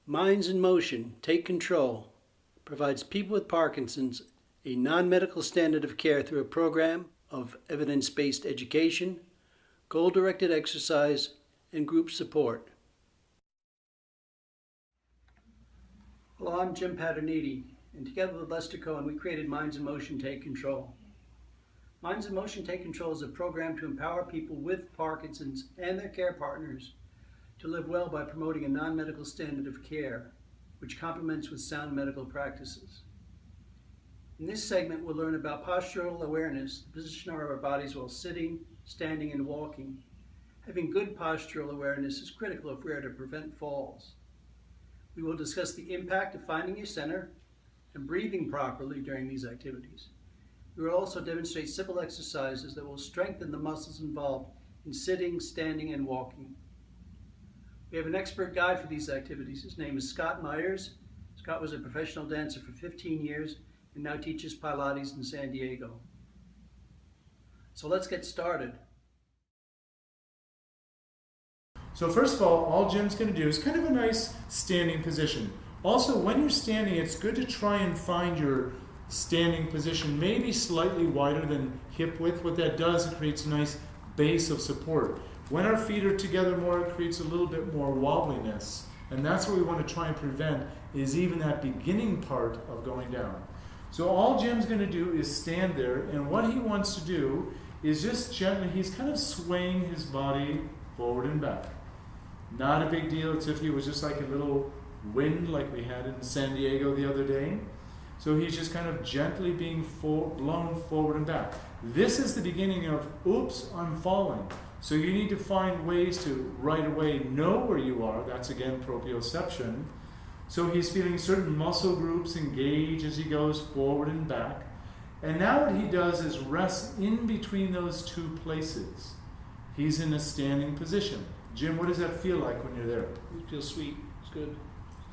Minds in Motion, Take Control provides people with Parkinson's a non-medical standard of care through a program of evidence-based education, goal-directed exercise, and group support. Hello, I'm Jim Paterniti, and together with Lester Cohen, we created Minds in Motion, Take Control. Minds in Motion, Take Control is a program to empower people with Parkinson's and their care partners to live well by promoting a non-medical standard of care, which complements with sound medical practices. In this segment, we'll learn about postural awareness, the position of our bodies while sitting, standing, and walking. Having good postural awareness is critical if we are to prevent falls. We will discuss the impact of finding your center and breathing properly during these activities. We will also demonstrate simple exercises that will strengthen the muscles involved in sitting, standing, and walking. We have an expert guide for these activities. His name is Scott Myers. Scott was a professional dancer for 15 years and now teaches Pilates in San Diego. So let's get started. So first of all Jim's going to do is kind of a nice standing position. Also, when you're standing, it's good to try and find your standing position maybe slightly wider than hip width. What that does, it creates a nice base of support. When our feet are together more, it creates a little bit more wobbliness. And that's what we want to try and prevent, is even that beginning part of going down. So all Jim's going to do is stand there, and what he wants to do is just gently, he's kind of swaying his body forward and back. Not a big deal. It's if he was just like a little wind like we had in San Diego the other day. So he's just kind of gently being blown forward and back. This is the beginning of, oops, I'm falling. So you need to find ways to right away know where you are. That's again proprioception. So he's feeling certain muscle groups engage as he goes forward and back. And now what he does is rest in between those two places. He's in a standing position. Jim, what does that feel like when you're there? It feels sweet. It's good.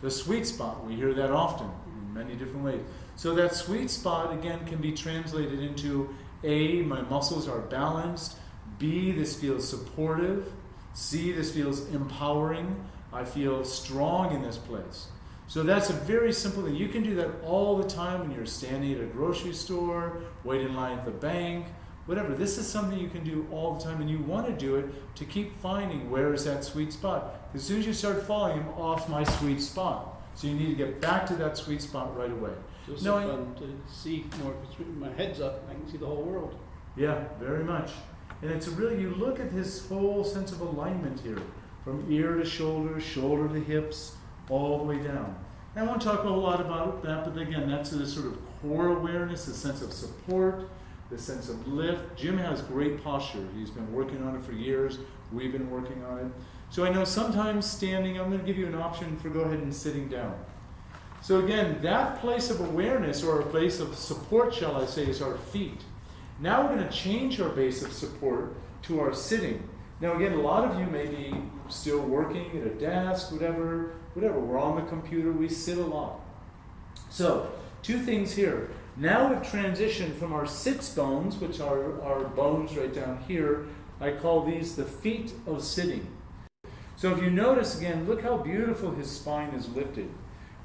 The sweet spot, we hear that often in many different ways. So that sweet spot, again, can be translated into A, my muscles are balanced. B, this feels supportive. C, this feels empowering. I feel strong in this place. So that's a very simple thing. You can do that all the time when you're standing at a grocery store, wait in line at the bank, whatever. This is something you can do all the time, and you want to do it to keep finding where is that sweet spot. As soon as you start falling, I'm off my sweet spot. So you need to get back to that sweet spot right away. So it's fun to see more. My head's up, I can see the whole world. Yeah, very much. And it's really, you look at his whole sense of alignment here, from ear to shoulder, shoulder to hips, all the way down. And I won't talk a whole lot about that, but again, that's the sort of core awareness, the sense of support, the sense of lift. Jim has great posture. He's been working on it for years. We've been working on it. So I know sometimes standing, I'm going to give you an option for go ahead and sitting down. So again, that place of awareness, or a place of support, shall I say, is our feet. Now we're going to change our base of support to our sitting. Now again, a lot of you may be still working at a desk, whatever. We're on the computer, we sit a lot. So, two things here. Now we've transitioned from our sits bones, which are our bones right down here. I call these the feet of sitting. So if you notice again, look how beautiful his spine is lifted.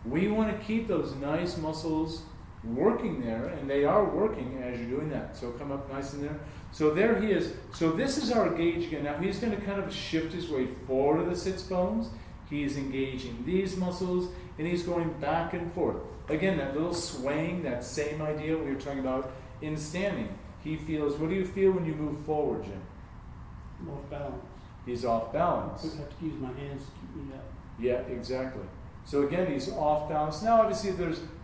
We want to keep those nice muscles working there, and they are working as you're doing that. So come up nice in there. So there he is. So this is our gauge again. Now he's going to kind of shift his way forward to the sits bones. He's engaging these muscles, and he's going back and forth. Again, that little swaying, that same idea we were talking about in standing. He feels, what do you feel when you move forward, Jim? I'm off balance. He's off balance. I have to use my hands to keep me up. Yeah, exactly. So again, he's off balance. Now, obviously,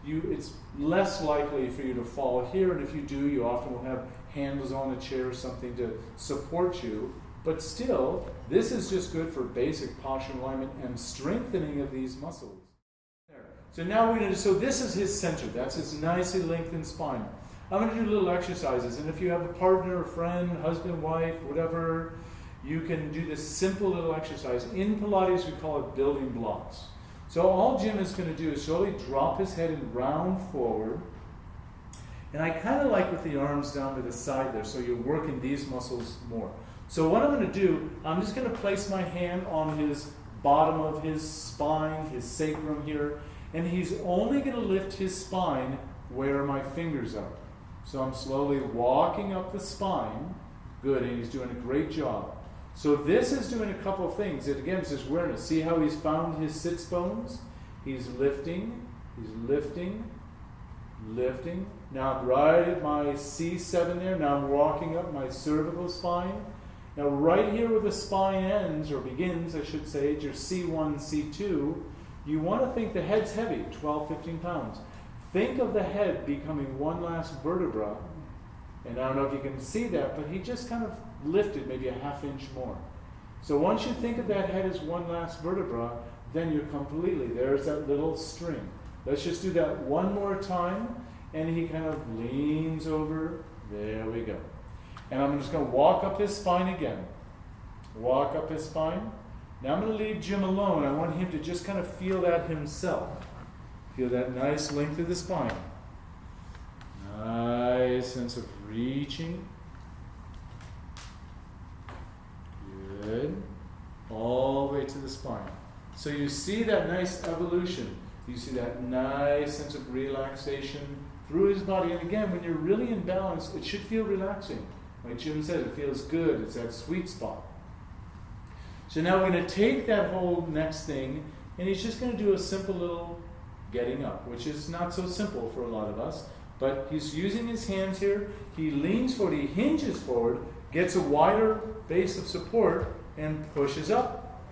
it's less likely for you to fall here, and if you do, you often will have handles on a chair or something to support you. But still, this is just good for basic posture alignment and strengthening of these muscles. So now we're going to, so this is his center. That's his nicely lengthened spine. I'm going to do little exercises, and if you have a partner, a friend, husband, wife, whatever, you can do this simple little exercise. In Pilates, we call it building blocks. So all Jim is going to do is slowly drop his head and round forward. And I kind of like with the arms down to the side there, so you're working these muscles more. So what I'm going to do, I'm just going to place my hand on his bottom of his spine, his sacrum here, and he's only going to lift his spine where my fingers are. So I'm slowly walking up the spine. Good, and he's doing a great job. So this is doing a couple of things. It again is this awareness. See how he's found his sits bones? He's lifting, lifting. Now I'm right at my C7 there. Now I'm walking up my cervical spine. Now right here where the spine ends, or begins, I should say, your C1, C2, you want to think the head's heavy, 12, 15 pounds. Think of the head becoming one last vertebra. And I don't know if you can see that, but he just kind of lifted maybe a ½ inch more. So once you think of that head as one last vertebra, then you're completely, there's that little string. Let's just do that one more time. And he kind of leans over. There we go. And I'm just going to walk up his spine again. Walk up his spine. Now I'm going to leave Jim alone. I want him to just kind of feel that himself. Feel that nice length of the spine. Nice sense of reaching. Good. All the way to the spine. So you see that nice evolution. You see that nice sense of relaxation through his body. And again, when you're really in balance, it should feel relaxing. Like Jim said, it feels good. It's that sweet spot. So now we're going to take that whole next thing, and he's just going to do a simple little getting up, which is not so simple for a lot of us. But he's using his hands here. He leans forward, he hinges forward, gets a wider base of support, and pushes up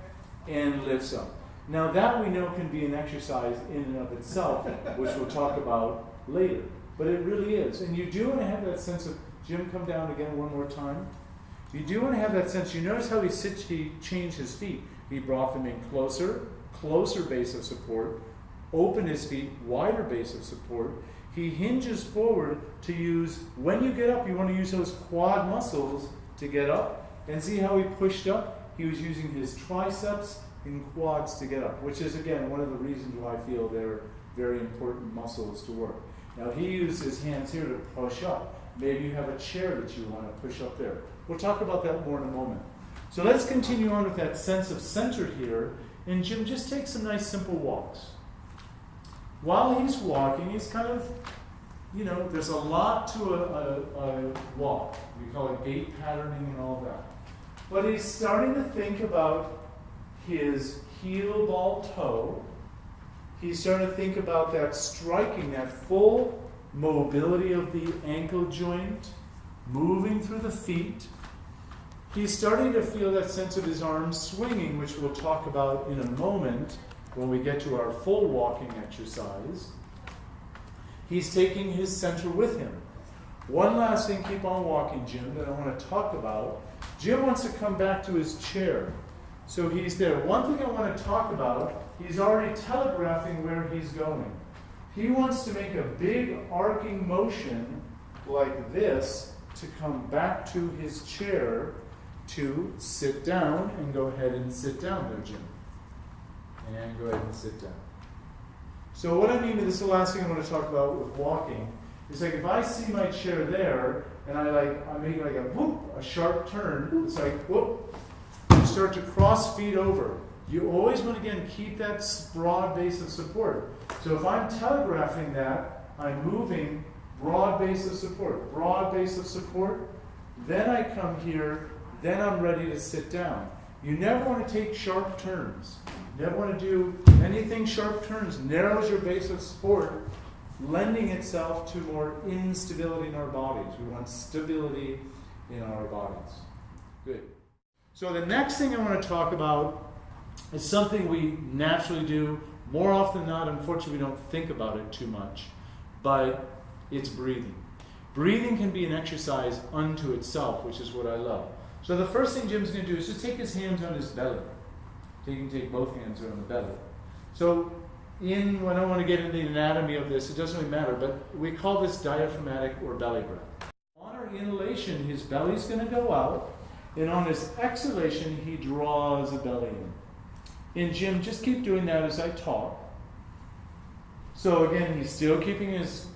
and lifts up. Now that we know can be an exercise in and of itself, which we'll talk about later. But it really is. And you do want to have that sense of, Jim, come down again one more time. You do want to have that sense. You notice how he changed his feet. He brought them in closer base of support, open his feet, wider base of support. He hinges forward to use, when you get up, you want to use those quad muscles to get up. And see how he pushed up? He was using his triceps and quads to get up, which is, again, one of the reasons why I feel they're very important muscles to work. Now he used his hands here to push up. Maybe you have a chair that you want to push up there. We'll talk about that more in a moment. So let's continue on with that sense of center here. And Jim, just take some nice simple walks. While he's walking, he's kind of, there's a lot to a walk. We call it gait patterning and all that. But he's starting to think about his heel ball toe. He's starting to think about that striking, that full mobility of the ankle joint, moving through the feet. He's starting to feel that sense of his arms swinging, which we'll talk about in a moment when we get to our full walking exercise. He's taking his center with him. One last thing, keep on walking, Jim, that I want to talk about. Jim wants to come back to his chair. So he's there. One thing I want to talk about, he's already telegraphing where he's going. He wants to make a big arcing motion like this to come back to his chair to sit down, and go ahead and sit down there, Jim. And go ahead and sit down. So what I mean, this is the last thing I want to talk about with walking, is like if I see my chair there, and I make like a whoop, a sharp turn, it's like whoop, you start to cross feet over. You always want to, again, keep that broad base of support. So if I'm telegraphing that, I'm moving broad base of support, then I come here, then I'm ready to sit down. You never want to take sharp turns. You never want to do anything sharp turns. Narrows your base of support, lending itself to more instability in our bodies. We want stability in our bodies. Good. So the next thing I want to talk about is something we naturally do. More often than not, unfortunately, we don't think about it too much, but it's breathing. Breathing can be an exercise unto itself, which is what I love. So the first thing Jim's going to do is just take his hands on his belly. You can take both hands on the belly. So I don't want to get into the anatomy of this, it doesn't really matter, but we call this diaphragmatic or belly breath. On our inhalation, his belly's going to go out, and on his exhalation, he draws the belly in. And Jim, just keep doing that as I talk. So again, he's still keeping his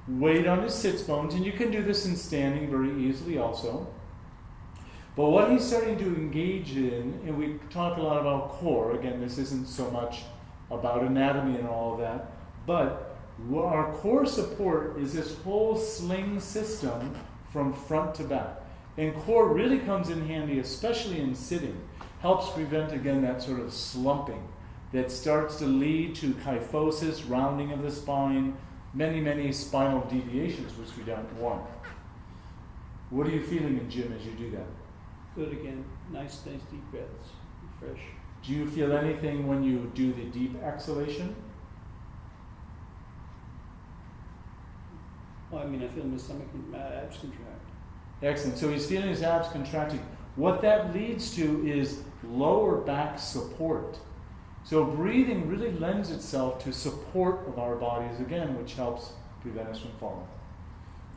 weight on his sits bones, and you can do this in standing very easily also. But what he's starting to engage in, and we talk a lot about core, again, this isn't so much about anatomy and all of that, but our core support is this whole sling system from front to back. And core really comes in handy, especially in sitting. Helps prevent, again, that sort of slumping that starts to lead to kyphosis, rounding of the spine, many, many spinal deviations, which we don't want. What are you feeling in gym as you do that? Good again. Nice deep breaths. Refresh. Do you feel anything when you do the deep exhalation? Well, I mean, I feel my stomach and my abs contract. Excellent. So he's feeling his abs contracting. What that leads to is lower back support. So breathing really lends itself to support of our bodies again, which helps prevent us from falling.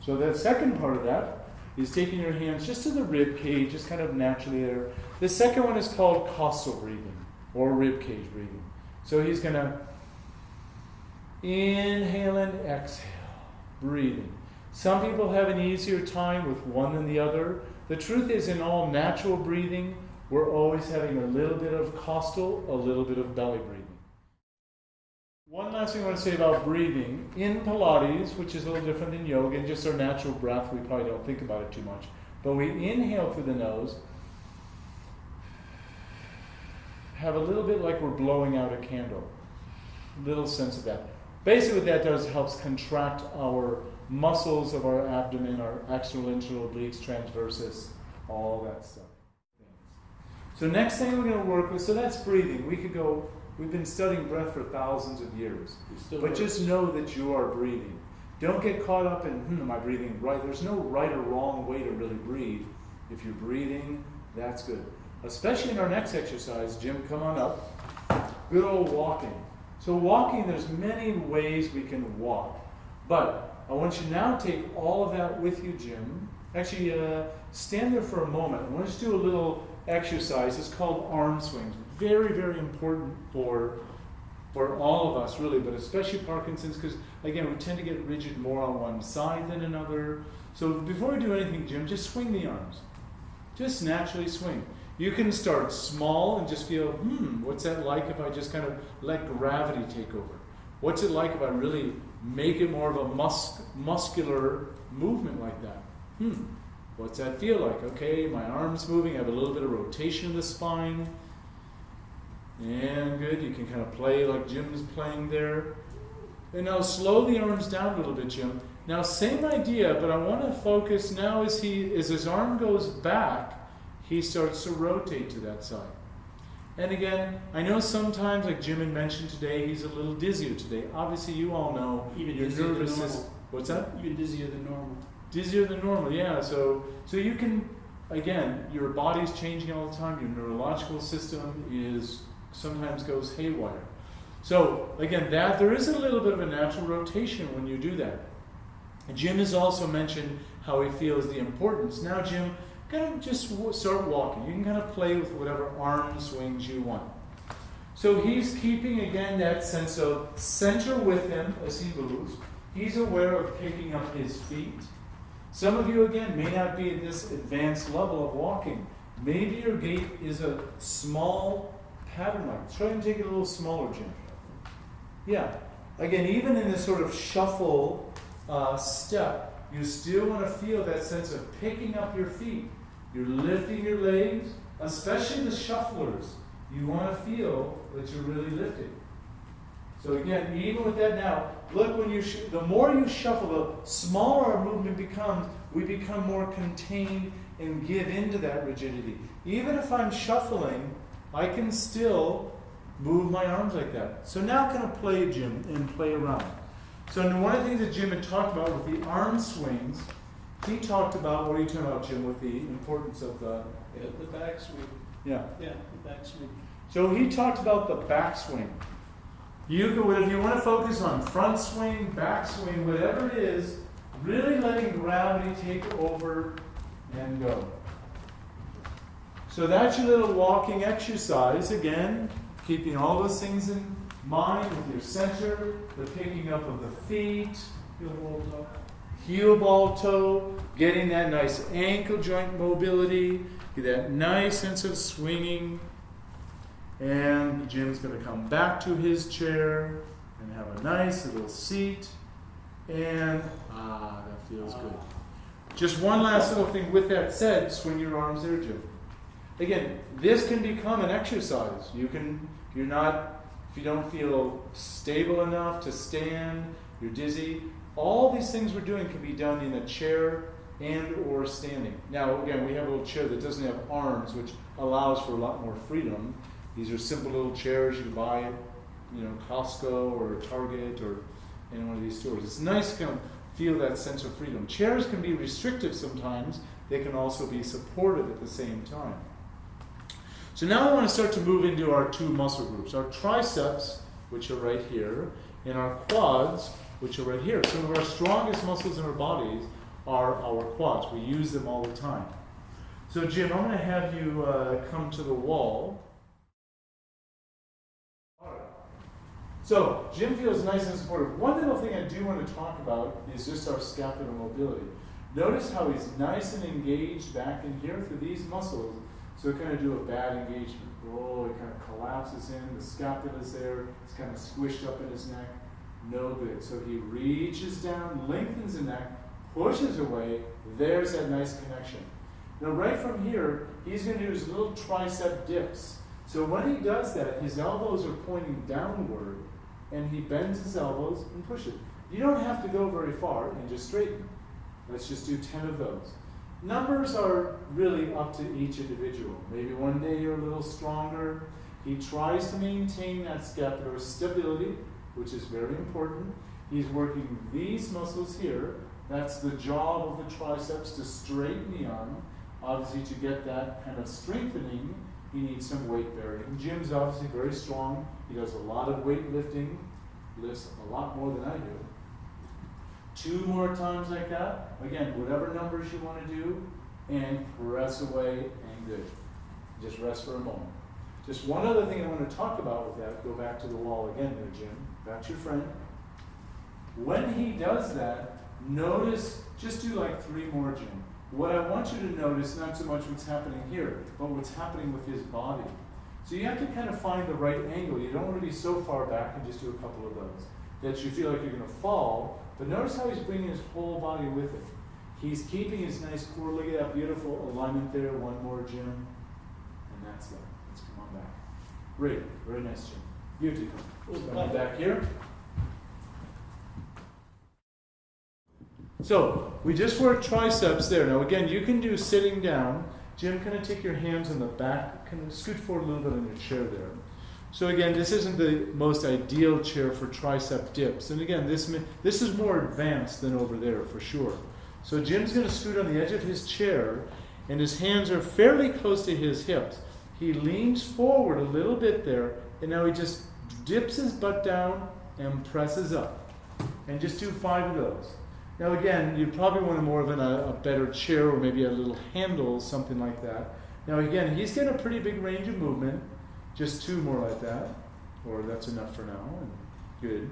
So the second part of that is taking your hands just to the rib cage, just kind of naturally there. The second one is called costal breathing or rib cage breathing. So he's going to inhale and exhale, breathing. Some people have an easier time with one than the other. The truth is, in all natural breathing, we're always having a little bit of costal, a little bit of belly breathing. One last thing I want to say about breathing. In Pilates, which is a little different than yoga, and just our natural breath, we probably don't think about it too much. But we inhale through the nose, have a little bit like we're blowing out a candle. Little sense of that. Basically what that does helps contract our muscles of our abdomen, our external, internal obliques, transversus, all that stuff. So next thing we're going to work with, so that's breathing. We could go, we've been studying breath for thousands of years. But just know that you are breathing. Don't get caught up in, am I breathing right? There's no right or wrong way to really breathe. If you're breathing, that's good. Especially in our next exercise, Jim, come on up. Good old walking. So walking, there's many ways we can walk. But I want you now to take all of that with you, Jim. Actually, stand there for a moment. I want you to do a little exercise. It's called arm swings. Very, very important for all of us, really, but especially Parkinson's, because, again, we tend to get rigid more on one side than another. So before we do anything, Jim, just swing the arms. Just naturally swing. You can start small and just feel, what's that like if I just kind of let gravity take over? What's it like if I really make it more of a muscular movement like that? What's that feel like? Okay, my arm's moving, I have a little bit of rotation in the spine. And good, you can kind of play like Jim's playing there. And now slow the arms down a little bit, Jim. Now same idea, but I want to focus now as his arm goes back, he starts to rotate to that side. And again, I know sometimes, like Jim had mentioned today, he's a little dizzier today. Obviously, you all know Even your dizzier nervous than system. normal. What's that? Even dizzier than normal. Dizzier than normal, yeah. So you can, again, your body's changing all the time. Your neurological system sometimes goes haywire. So again, there is a little bit of a natural rotation when you do that. And Jim has also mentioned how he feels the importance. Now, Jim, kind of just start walking. You can kind of play with whatever arm swings you want. So he's keeping, again, that sense of center with him as he moves. He's aware of picking up his feet. Some of you, again, may not be at this advanced level of walking. Maybe your gait is a small pattern like. Try and take it a little smaller, Jim. Yeah. Again, even in this sort of shuffle step, you still want to feel that sense of picking up your feet. You're lifting your legs, especially the shufflers. You want to feel that you're really lifting. So again, even with that now, look, when the more you shuffle, the smaller our movement becomes. We become more contained and give into that rigidity. Even if I'm shuffling, I can still move my arms like that. So now kind of play, Jim, and play around. So one of the things that Jim had talked about with the arm swings, he talked about, what are you talking about, Jim, with the importance of the back swing. Yeah. Yeah, the back swing. So he talked about the back swing. If you want to focus on front swing, back swing, whatever it is, really letting gravity take over and go. So that's your little walking exercise. Again, keeping all those things in mind with your center, the picking up of the feet. Feel rolled up. heel ball toe, getting that nice ankle joint mobility, get that nice sense of swinging. And Jim's going to come back to his chair and have a nice little seat. And, that feels good. Just one last little thing with that said, swing your arms there, Jim. Again, this can become an exercise. If you don't feel stable enough to stand, you're dizzy, all these things we're doing can be done in a chair and or standing. Now, again, we have a little chair that doesn't have arms, which allows for a lot more freedom. These are simple little chairs you can buy at, Costco or Target or in one of these stores. It's nice to kind of feel that sense of freedom. Chairs can be restrictive sometimes. They can also be supportive at the same time. So now I want to start to move into our two muscle groups. Our triceps, which are right here, and our quads, which are right here. Some of our strongest muscles in our bodies are our quads. We use them all the time. So Jim, I'm going to have you come to the wall. So Jim feels nice and supportive. One little thing I do want to talk about is just our scapular mobility. Notice how he's nice and engaged back in here for these muscles. So it kind of do a bad engagement. Oh, it kind of collapses in. The scapula's there. It's kind of squished up in his neck. No good. So he reaches down, lengthens the neck, pushes away. There's that nice connection. Now right from here, he's going to do his little tricep dips. So when he does that, his elbows are pointing downward, and he bends his elbows and pushes. You don't have to go very far and just straighten. Let's just do 10 of those. Numbers are really up to each individual. Maybe one day you're a little stronger. He tries to maintain that scapular stability, which is very important. He's working these muscles here. That's the job of the triceps, to straighten the arm. Obviously, to get that kind of strengthening, he needs some weight bearing. Jim's obviously very strong. He does a lot of weightlifting, lifts a lot more than I do. 2 more times like that. Again, whatever numbers you want to do, and press away, and good. Just rest for a moment. Just one other thing I want to talk about with that, go back to the wall again there, Jim. Back to your friend. When he does that, notice, just do like 3 more, Jim. What I want you to notice, not so much what's happening here, but what's happening with his body. So you have to kind of find the right angle. You don't want to be so far back and just do a couple of those that you feel like you're going to fall. But notice how he's bringing his whole body with him. He's keeping his nice core. Look at that beautiful alignment there. One more, Jim. And that's that. Let's come on back. Great. Very nice, Jim. Beautiful. Come back here. So we just worked triceps there. Now again, you can do sitting down. Jim, kind of take your hands on the back, kind of scoot forward a little bit on your chair there. So again, this isn't the most ideal chair for tricep dips. And again, this is more advanced than over there for sure. So Jim's going to scoot on the edge of his chair, and his hands are fairly close to his hips. He leans forward a little bit there, and now he just dips his butt down and presses up. And just do 5 of those. Now again, you probably want more of a better chair, or maybe a little handle, something like that. Now again, he's got a pretty big range of movement. Just 2 more like that, or that's enough for now, and good.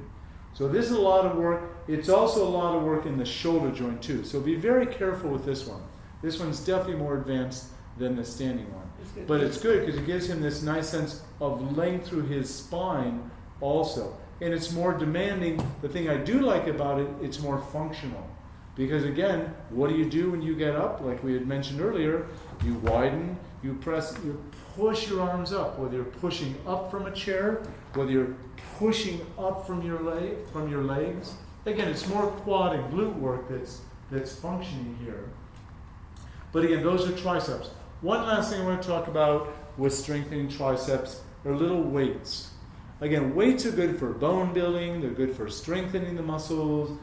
So this is a lot of work. It's also a lot of work in the shoulder joint too. So be very careful with this one. This one's definitely more advanced than the standing one. But it's good because it gives him this nice sense of length through his spine also. And it's more demanding. The thing I do like about it, it's more functional. Because again, what do you do when you get up? Like we had mentioned earlier, you widen, you press, you push your arms up, whether you're pushing up from a chair, whether you're pushing up from your legs. Again, it's more quad and glute work that's functioning here. But again, those are triceps. One last thing I want to talk about with strengthening triceps are little weights. Again, weights are good for bone building, they're good for strengthening the muscles,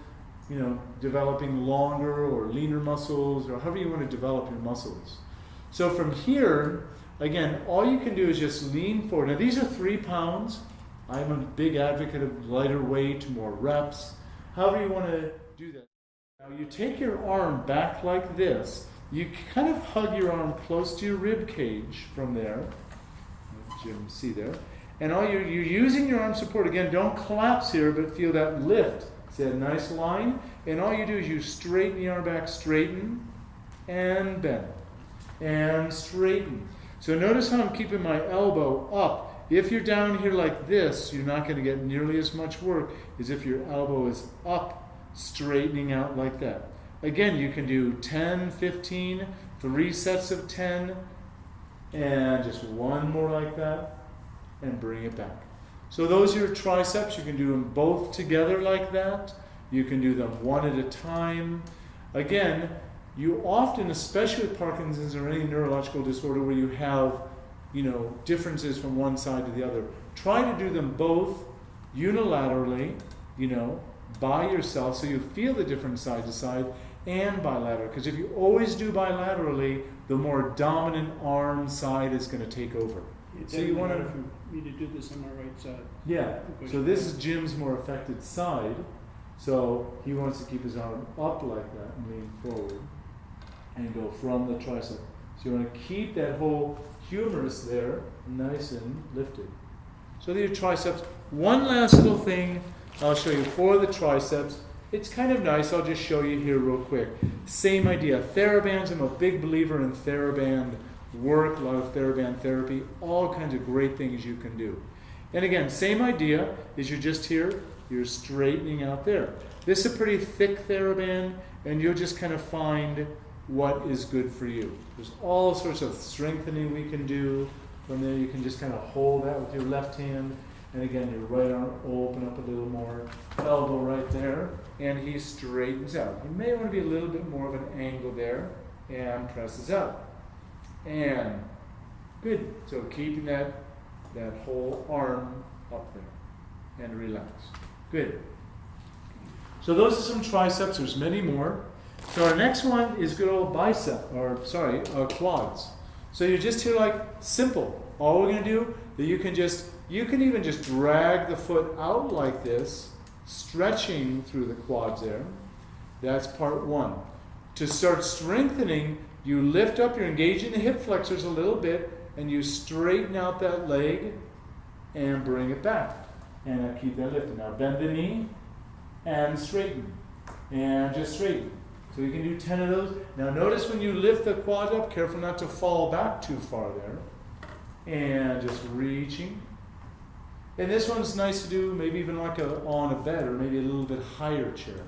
developing longer or leaner muscles, or however you want to develop your muscles. So from here, again, all you can do is just lean forward. Now these are 3 pounds. I'm a big advocate of lighter weight, more reps. However you want to do that. Now you take your arm back like this. You kind of hug your arm close to your rib cage from there. Jim, see there. And all you're using your arm support. Again, don't collapse here, but feel that lift See that nice line? And all you do is you straighten the arm back, straighten, and bend. And straighten. So notice how I'm keeping my elbow up. If you're down here like this, you're not going to get nearly as much work as if your elbow is up, straightening out like that. Again, you can do 10, 15, 3 sets of 10, and just one more like that, and bring it back. So those are your triceps. You can do them both together like that. You can do them one at a time. Again, you often, especially with Parkinson's or any neurological disorder where you have, differences from one side to the other, try to do them both unilaterally, by yourself, so you feel the difference side to side, and bilateral. Because if you always do bilaterally, the more dominant arm side is going to take over. So you want me to do this on my right side. Yeah. So this is Jim's more affected side. So he wants to keep his arm up like that and lean forward and go from the tricep. So you want to keep that whole humerus there nice and lifted. So these are triceps. One last little thing I'll show you for the triceps. It's kind of nice. I'll just show you here real quick. Same idea. TheraBands. I'm a big believer in TheraBand work, a lot of TheraBand therapy, all kinds of great things you can do. And again, same idea is you're just here, you're straightening out there. This is a pretty thick TheraBand, and you'll just kind of find what is good for you. There's all sorts of strengthening we can do. From there, you can just kind of hold that with your left hand, and again, your right arm open up a little more, elbow right there, and he straightens out. You may want to be a little bit more of an angle there, and presses out. And good. So keeping that whole arm up there and relax. Good. So those are some triceps. There's many more. So our next one is good old quads. So you're just here like simple. All we're going to do that you can even just drag the foot out like this, stretching through the quads there. That's part one. To start strengthening, you lift up, you're engaging the hip flexors a little bit, and you straighten out that leg and bring it back. And keep that lifted. Now bend the knee and straighten. And just straighten. So you can do 10 of those. Now notice when you lift the quad up, careful not to fall back too far there. And just reaching. And this one's nice to do maybe even like on a bed or maybe a little bit higher chair.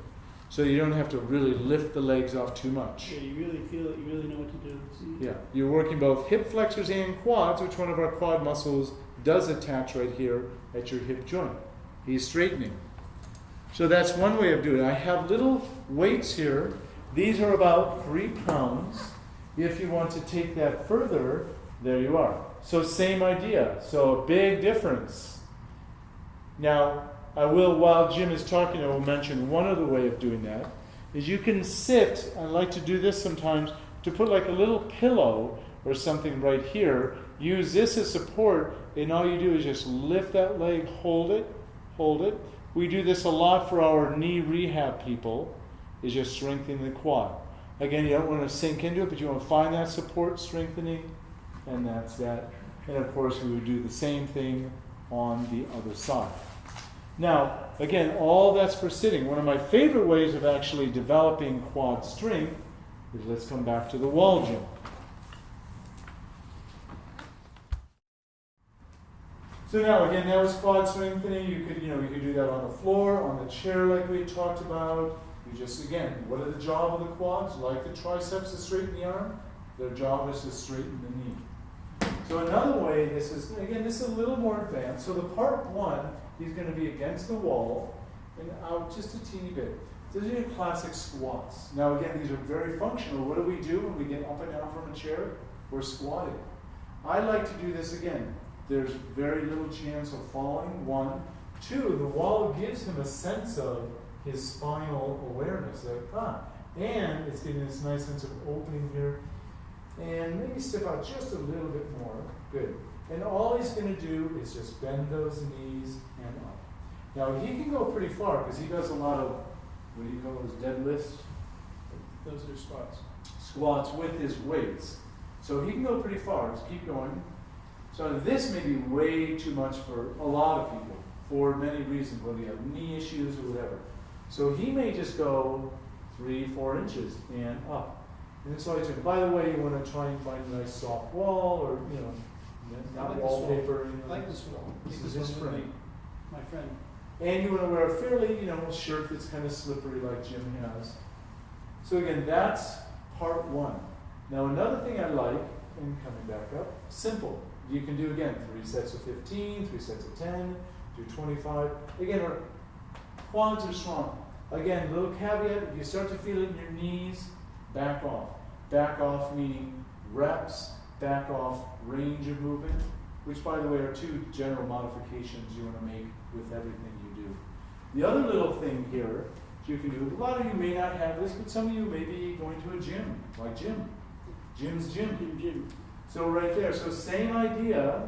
So you don't have to really lift the legs off too much. Yeah, you really feel it, you really know what to do. See? Yeah, you're working both hip flexors and quads, which one of our quad muscles does attach right here at your hip joint. He's straightening. So that's one way of doing it. I have little weights here. These are about 3 pounds. If you want to take that further, there you are. So same idea. So a big difference. Now, I will, while Jim is talking, I will mention one other way of doing that, is you can sit, I like to do this sometimes, to put like a little pillow or something right here, use this as support, and all you do is just lift that leg, hold it. We do this a lot for our knee rehab people, is just strengthening the quad. Again, you don't want to sink into it, but you want to find that support strengthening, and that's that. And of course, we would do the same thing on the other side. Now, again, all that's for sitting. One of my favorite ways of actually developing quad strength is, let's come back to the wall gym. So now, again, that was quad strengthening. You could do that on the floor, on the chair like we talked about. You just, again, what are the job of the quads? Like the triceps to straighten the arm, their job is to straighten the knee. So another way, this is a little more advanced. So the part one, he's going to be against the wall and out just a teeny bit. So these are your classic squats. Now again, these are very functional. What do we do when we get up and down from a chair? We're squatting. I like to do this again. There's very little chance of falling, 1. 2, the wall gives him a sense of his spinal awareness. And it's getting this nice sense of opening here. And maybe step out just a little bit more. Good. And all he's going to do is just bend those knees and up. Now he can go pretty far because he does a lot of, what do you call those, deadlifts? Those are squats. Squats with his weights. So he can go pretty far. Just keep going. So this may be way too much for a lot of people for many reasons, whether you have knee issues or whatever. So he may just go 3-4 inches and up. And that's why I took. By the way, you want to try and find a nice soft wall, or I not like this wall. wallpaper. I like this wall. This Take is this his one with friend. me. My friend. And you want to wear a fairly, shirt that's kind of slippery like Jim has. So again, that's part 1. Now another thing I like, and coming back up, simple. You can do again 3 sets of 15, 3 sets of 10, do 25. Again, our quads are strong. Again, little caveat, if you start to feel it in your knees, back off. Back off meaning reps, back off range of movement, which by the way are 2 general modifications you want to make with everything you do. The other little thing here you can do, a lot of you may not have this, but some of you may be going to a gym, like Jim. Jim's gym. So right there, so same idea,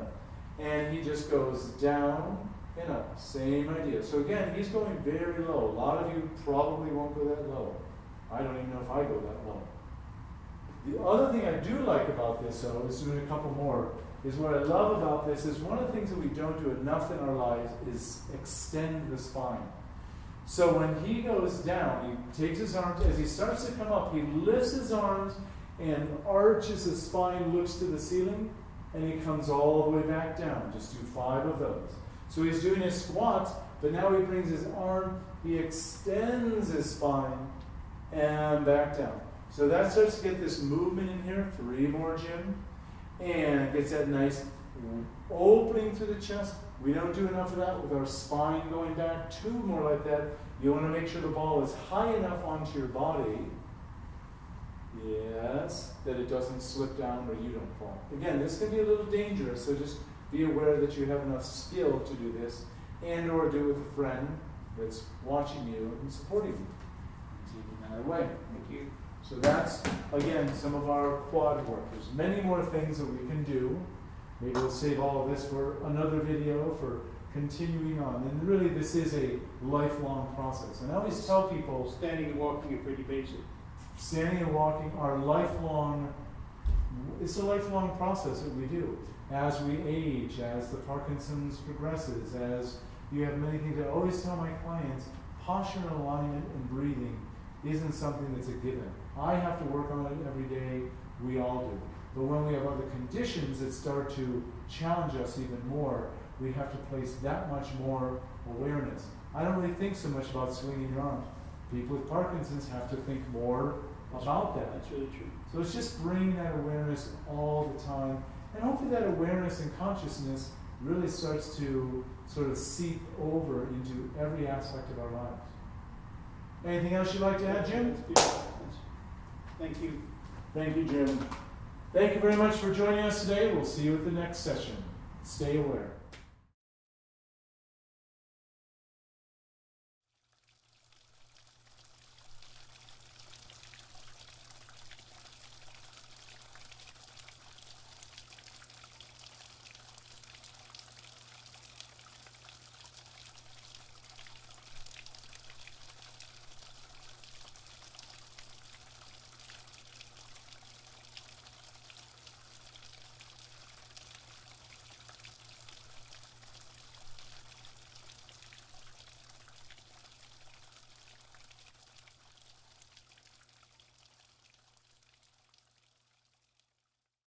and he just goes down and up, same idea. So again, he's going very low. A lot of you probably won't go that low. I don't even know if I go that low. The other thing I do like about this, though, is doing a couple more, is what I love about this is one of the things that we don't do enough in our lives is extend the spine. So when he goes down, he takes his arms, as he starts to come up, he lifts his arms and arches his spine, looks to the ceiling, and he comes all the way back down. Just do 5 of those. So he's doing his squats, but now he brings his arm, he extends his spine, and back down. So that starts to get this movement in here. 3 more, Jim. And gets that nice opening through the chest. We don't do enough of that with our spine going back. 2 more like that. You want to make sure the ball is high enough onto your body. Yes, that it doesn't slip down or you don't fall. Again, this can be a little dangerous, so just be aware that you have enough skill to do this, and or do it with a friend that's watching you and supporting you. Taking that away. Thank you. So that's, again, some of our quad work. There's many more things that we can do. Maybe we'll save all of this for another video for continuing on. And really, this is a lifelong process. And I always tell people, Standing and walking are pretty basic. standing and walking are lifelong, it's a lifelong process that we do. As we age, as the Parkinson's progresses, as you have many things, I always tell my clients, posture and alignment and breathing isn't something that's a given. I have to work on it every day, we all do. But when we have other conditions that start to challenge us even more, we have to place that much more awareness. I don't really think so much about swinging your arms. People with Parkinson's have to think more about that. That's really true. So it's just bringing that awareness all the time. And hopefully that awareness and consciousness really starts to sort of seep over into every aspect of our lives. Anything else you'd like to add, Jim? Thank you. Thank you, Jim. Thank you very much for joining us today. We'll see you at the next session. Stay aware.